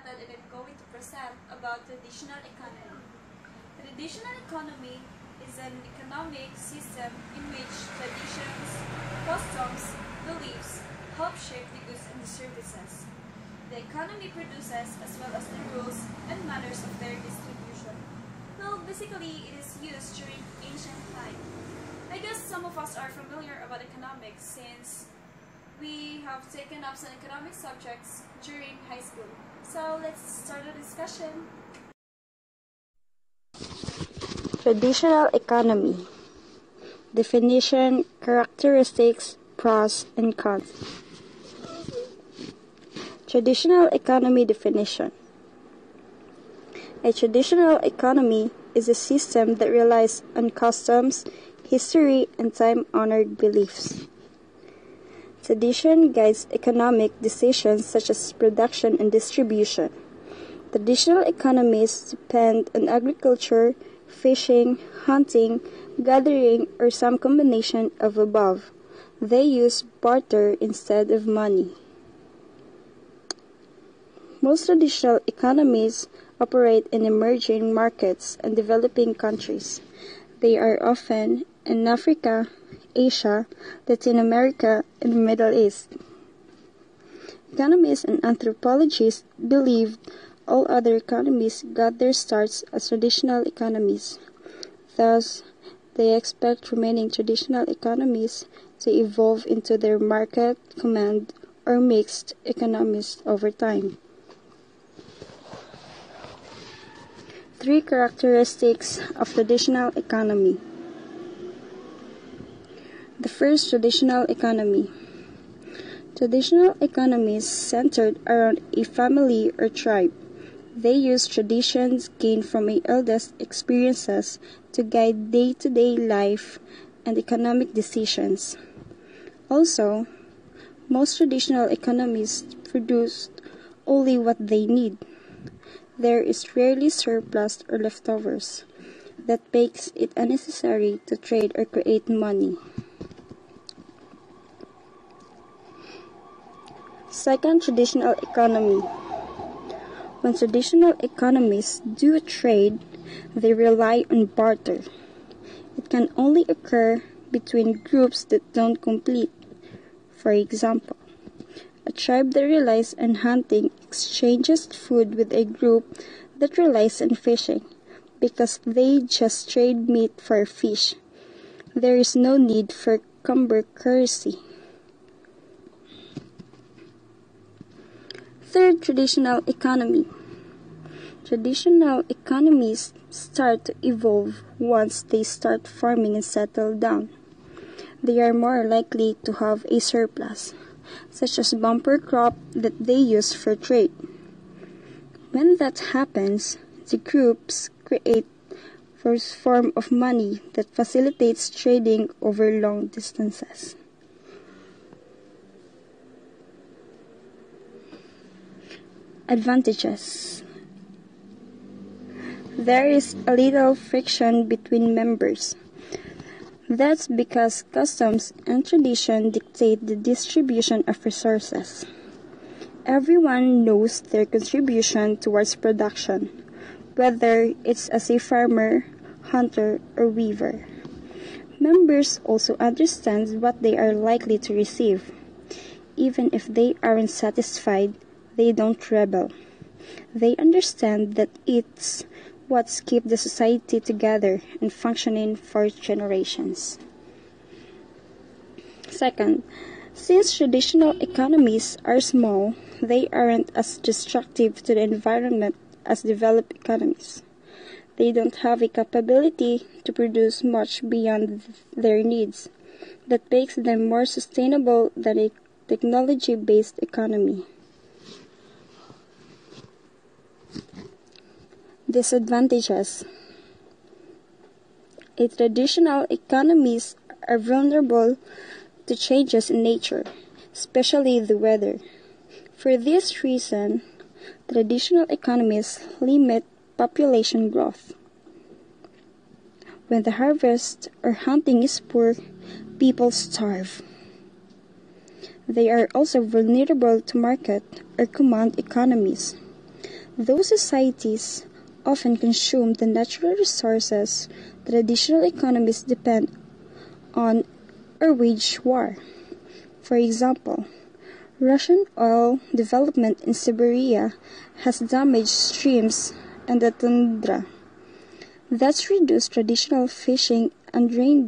Manatad and I'm going to present about traditional economy. Traditional economy is an economic system in which traditions, customs, beliefs help shape the goods and the services the economy produces as well as the rules and manners of their distribution. Well, basically, it is used during ancient time. I guess some of us are familiar about economics since we have taken up some economic subjects during high school. So let's start the discussion. Traditional economy. Definition, characteristics, pros, and cons. Traditional economy definition. A traditional economy is a system that relies on customs, history, and time-honored beliefs. Tradition guides economic decisions such as production and distribution. Traditional economies depend on agriculture, fishing, hunting, gathering, or some combination of above. They use barter instead of money. Most traditional economies operate in emerging markets and developing countries. They are often in Africa, Asia, Latin America, and the Middle East. Economists and anthropologists believe all other economies got their starts as traditional economies. Thus, they expect remaining traditional economies to evolve into their market, command, or mixed economies over time. 3 characteristics of traditional economy. The first, traditional economy. Traditional economies centered around a family or tribe. They use traditions gained from the eldest experiences to guide day-to-day life and economic decisions. Also, most traditional economies produce only what they need. There is rarely surplus or leftovers. That makes it unnecessary to trade or create money. Second, traditional economy. When traditional economies do trade, they rely on barter. It can only occur between groups that don't compete. For example, a tribe that relies on hunting exchanges food with a group that relies on fishing because they just trade meat for fish. There is no need for currency. Third, traditional economy. Traditional economies start to evolve once they start farming and settle down. They are more likely to have a surplus, such as bumper crop that they use for trade. When that happens, the groups create a form of money that facilitates trading over long distances. Advantages. There is a little friction between members. That's because customs and tradition dictate the distribution of resources. Everyone knows their contribution towards production, whether it's as a farmer, hunter, or weaver. Members also understand what they are likely to receive. Even if they aren't satisfied, they don't rebel. They understand that it's what's kept the society together and functioning for generations. Second, since traditional economies are small, they aren't as destructive to the environment as developed economies. They don't have a capability to produce much beyond their needs. That makes them more sustainable than a technology-based economy. Disadvantages. Traditional economies are vulnerable to changes in nature, especially the weather. For this reason, traditional economies limit population growth. When the harvest or hunting is poor, people starve. They are also vulnerable to market or command economies. Those societies often consume the natural resources traditional economies depend on or wage war. For example, Russian oil development in Siberia has damaged streams and the tundra. That's reduced traditional fishing and reindeer